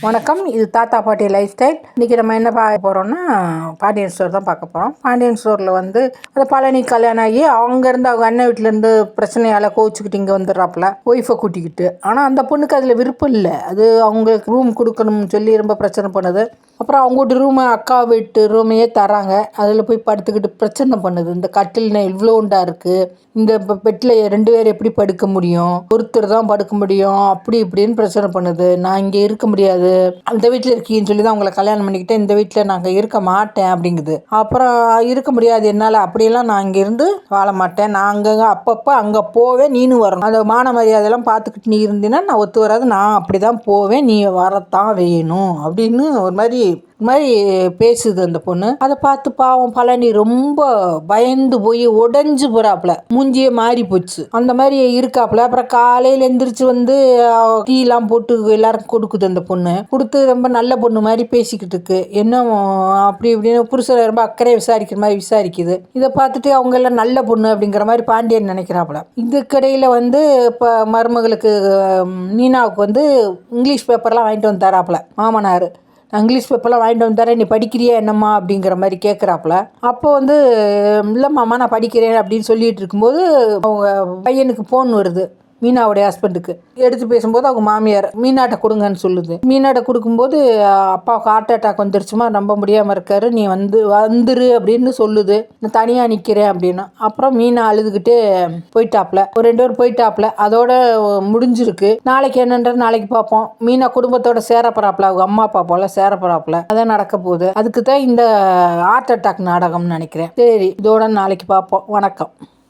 வணக்கம். இது தாத்தா பாட்டி லைஃப் ஸ்டைல். இன்றைக்கி நம்ம என்ன பார்க்க போகிறோம்னா பாண்டியன் ஸ்டோர் தான் பார்க்க போகிறோம். பாண்டியன் ஸ்டோரில் வந்து அந்த பழனி கல்யாணம் ஆகி அங்கேருந்து அவங்க அண்ணன் வீட்டிலேருந்து பிரச்சனையால் கோவிச்சுக்கிட்டு இங்கே வந்துடுறாப்புல ஒய்ஃபை கூட்டிக்கிட்டு. ஆனால் அந்த பொண்ணுக்கு அதில் விருப்பம் இல்லை. அது அவங்களுக்கு ரூம் கொடுக்கணும்னு சொல்லி ரொம்ப பிரச்சனை பண்ணுது. அப்புறம் அவங்ககிட்ட ரூமை அக்கா வீட்டு ரூமையே தராங்க. அதில் போய் படுத்துக்கிட்டு பிரச்சனை பண்ணுது. இந்த கட்டில்னா இவ்வளோண்டா இருக்குது, இந்த பெட்டில் 2 பேர் எப்படி படுக்க முடியும், ஒருத்தர் தான் படுக்க முடியும், அப்படி இப்படின்னு பிரச்சனை பண்ணுது. நான் இங்கே இருக்க முடியாது, அந்த வீட்டில் இருக்கீன்னு சொல்லி தான் அவங்கள கல்யாணம் பண்ணிக்கிட்டேன், இந்த வீட்டில் நாங்கள் இருக்க மாட்டேன் அப்படிங்குது. அப்புறம் இருக்க முடியாது என்னால், அப்படியெல்லாம் நான் இங்கே இருந்து வாழ மாட்டேன், நான் அங்கே அப்பப்போ அங்கே போவேன், நீனும் வரணும், அந்த மான மரியாதையெல்லாம் பார்த்துக்கிட்டு நீ இருந்தீன்னா நான் ஒத்து வராது, நான் அப்படி தான் போவேன், நீ வரத்தான் வேணும் அப்படின்னு ஒரு மாதிரி பேசுது அந்த பொண்ணு. அதை பார்த்து பாவம் பழனி ரொம்ப பயந்து போய் உடஞ்சு போறாப்புல, மூஞ்சியே மாறி போச்சு. அந்த மாதிரி இருக்காப்புல. அப்புறம் காலையில் எந்திரிச்சு வந்து டீலாம் போட்டு எல்லாருக்கும் கொடுக்குது. அந்த பொண்ணு கொடுத்து ரொம்ப நல்ல பொண்ணு மாதிரி பேசிக்கிட்டு இருக்கு. என்ன அப்படி இப்படின்னு புருஷரை ரொம்ப அக்கறை விசாரிக்கிற மாதிரி விசாரிக்குது. இதை பார்த்துட்டு அவங்க எல்லாம் நல்ல பொண்ணு அப்படிங்கிற மாதிரி பாண்டியன் நினைக்கிறாப்புல. இதுக்கடையில் வந்து இப்போ மருமகளுக்கு மீனாவுக்கு வந்து இங்கிலீஷ் பேப்பர்லாம் வாங்கிட்டு வந்து தராப்புல மாமனார். இங்கிலீஷ் பேப்பர்லாம் வாங்கிட்டு வந்து தரேன், நீ படிக்கிறியா என்னம்மா அப்படிங்கிற மாதிரி கேட்குறாப்புல. அப்போ வந்து இல்லைம்மாம்மா நான் படிக்கிறேன் அப்படின்னு சொல்லிட்டு இருக்கும்போது அவங்க பையனுக்கு ஃபோன் வருது, மீனாவுடைய ஹஸ்பண்டுக்கு. எடுத்து பேசும்போது அவங்க மாமியார் மீனாட்ட கொடுங்கன்னு சொல்லுது. மீனாட்ட கொடுக்கும்போது அப்பாவுக்கு ஹார்ட் அட்டாக் வந்துருச்சுமா, நம்ப முடியாமல் இருக்காரு, நீ வந்துரு அப்படின்னு சொல்லுது. நான் தனியாக நிற்கிறேன் அப்படின்னு. அப்புறம் மீனா அழுதுகிட்டே போயிட்டாப்புல. ஒரு 2 பேர் போயிட்டாப்புல. அதோட முடிஞ்சிருக்கு. நாளைக்கு என்னன்றது நாளைக்கு பார்ப்போம். மீனா குடும்பத்தோட சேரப்போறாப்புல, அவங்க அம்மா அப்பா போல சேரப்போறாப்புல. அதான் நடக்க போகுது. அதுக்கு தான் இந்த ஹார்ட் அட்டாக் நாடகம்னு நினைக்கிறேன். சரி, இதோட நாளைக்கு பார்ப்போம். வணக்கம்.